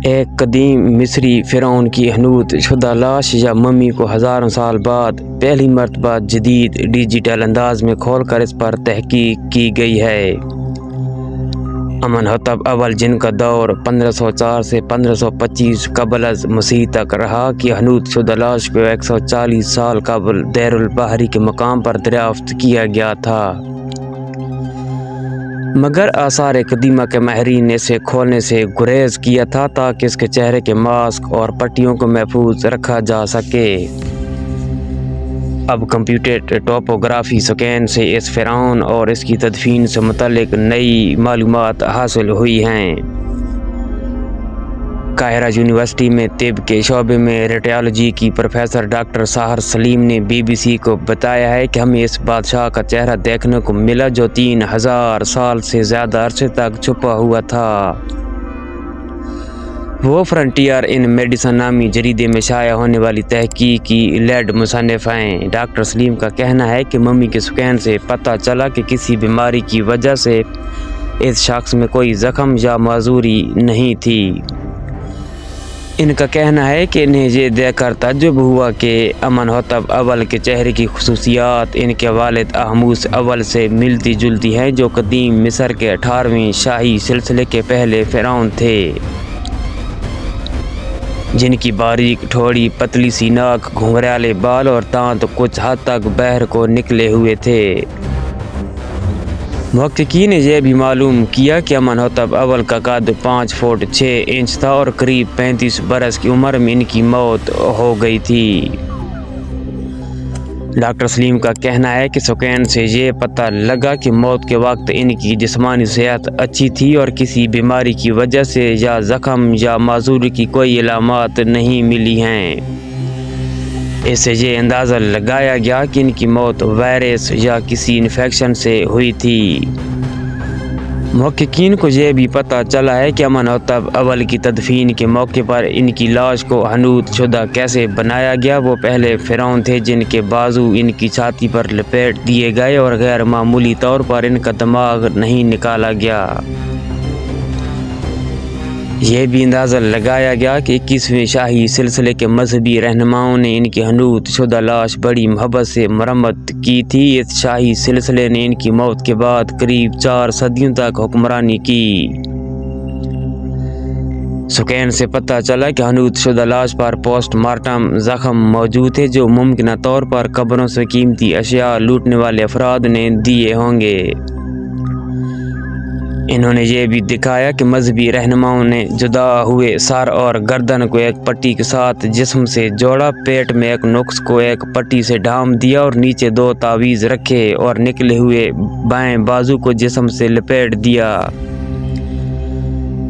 ایک قدیم مصری فرعون کی حنوط شدہ لاش یا ممی کو ہزاروں سال بعد پہلی مرتبہ جدید ڈیجیٹل انداز میں کھول کر اس پر تحقیق کی گئی ہے۔ امنحتب اول، جن کا دور 1504 سے 1525 قبل از مسیح تک رہا، کی حنوط شدہ لاش کو 140 سال قبل دیر البحری کے مقام پر دریافت کیا گیا تھا، مگر آثار قدیمہ کے ماہرین نے اسے کھولنے سے گریز کیا تھا تاکہ اس کے چہرے کے ماسک اور پٹیوں کو محفوظ رکھا جا سکے۔ اب کمپیوٹر ٹوپوگرافی سکین سے اس فرعون اور اس کی تدفین سے متعلق نئی معلومات حاصل ہوئی ہیں۔ قاہرہ یونیورسٹی میں طب کے شعبے میں ریڈیالوجی کی پروفیسر ڈاکٹر سحر سلیم نے BBC کو بتایا ہے کہ ہمیں اس بادشاہ کا چہرہ دیکھنے کو ملا جو 3000 سال سے زیادہ عرصے تک چھپا ہوا تھا۔ وہ فرنٹیئر ان میڈیسن نامی جریدے میں شائع ہونے والی تحقیقی لیڈ مصنف ہیں۔ ڈاکٹر سلیم کا کہنا ہے کہ ممی کے سکین سے پتہ چلا کہ کسی بیماری کی وجہ سے اس شخص میں کوئی زخم یا معذوری نہیں تھی۔ ان کا کہنا ہے کہ انہیں یہ دیکھ کر تعجب ہوا کہ امنحتب اول کے چہرے کی خصوصیات ان کے والد احمس اول سے ملتی جلتی ہیں، جو قدیم مصر کے 18ویں شاہی سلسلے کے پہلے فرعون تھے، جن کی باریک ٹھوڑی، پتلی سی ناک، گھنگریالے بال اور دانت کچھ حد تک باہر کو نکلے ہوئے تھے۔ محققین نے یہ بھی معلوم کیا کہ امنحتب اول کا قد 5 فٹ 6 انچ تھا اور قریب 35 برس کی عمر میں ان کی موت ہو گئی تھی۔ ڈاکٹر سلیم کا کہنا ہے کہ سکین سے یہ پتہ لگا کہ موت کے وقت ان کی جسمانی صحت اچھی تھی اور کسی بیماری کی وجہ سے یا زخم یا معذوری کی کوئی علامات نہیں ملی ہیں۔ اس سے یہ اندازہ لگایا گیا کہ ان کی موت وائرس یا کسی انفیکشن سے ہوئی تھی۔ محققین کو یہ بھی پتہ چلا ہے کہ امنحتب اول کی تدفین کے موقع پر ان کی لاش کو حنوط شدہ کیسے بنایا گیا۔ وہ پہلے فرعون تھے جن کے بازو ان کی چھاتی پر لپیٹ دیے گئے اور غیر معمولی طور پر ان کا دماغ نہیں نکالا گیا۔ یہ بھی اندازہ لگایا گیا کہ 21ویں شاہی سلسلے کے مذہبی رہنماؤں نے ان کی حنوط شدہ لاش بڑی محبت سے مرمت کی تھی۔ اس شاہی سلسلے نے ان کی موت کے بعد قریب 4 صدیوں تک حکمرانی کی۔ سکین سے پتہ چلا کہ حنوط شدہ لاش پر پوسٹ مارٹم زخم موجود تھے جو ممکنہ طور پر قبروں سے قیمتی اشیاء لوٹنے والے افراد نے دیے ہوں گے۔ انہوں نے یہ بھی دکھایا کہ مذہبی رہنماؤں نے جدا ہوئے سر اور گردن کو ایک پٹی کے ساتھ جسم سے جوڑا، پیٹ میں ایک نقص کو ایک پٹی سے ڈھانپ دیا اور نیچے 2 تعویذ رکھے اور نکلے ہوئے بائیں بازو کو جسم سے لپیٹ دیا۔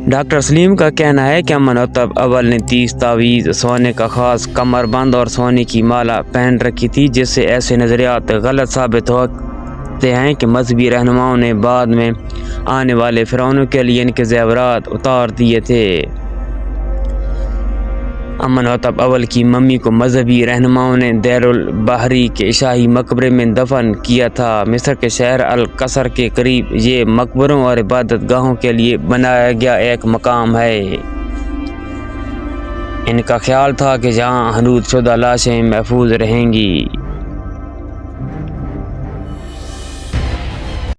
ڈاکٹر سلیم کا کہنا ہے کہ امنحتب اول نے 30 تعویذ، سونے کا خاص کمر بند اور سونے کی مالا پہن رکھی تھی، جس سے ایسے نظریات غلط ثابت ہوتے ہیں کہ مذہبی رہنماؤں نے بعد میں آنے والے فرعونوں کے لیے ان کے زیورات اتار دیے تھے۔ امنحتب اول کی ممی کو مذہبی رہنماؤں نے دیر البحری کے شاہی مقبرے میں دفن کیا تھا۔ مصر کے شہر القصر کے قریب یہ مقبروں اور عبادت گاہوں کے لیے بنایا گیا ایک مقام ہے۔ ان کا خیال تھا کہ جہاں حنوط شدہ لاشیں محفوظ رہیں گی۔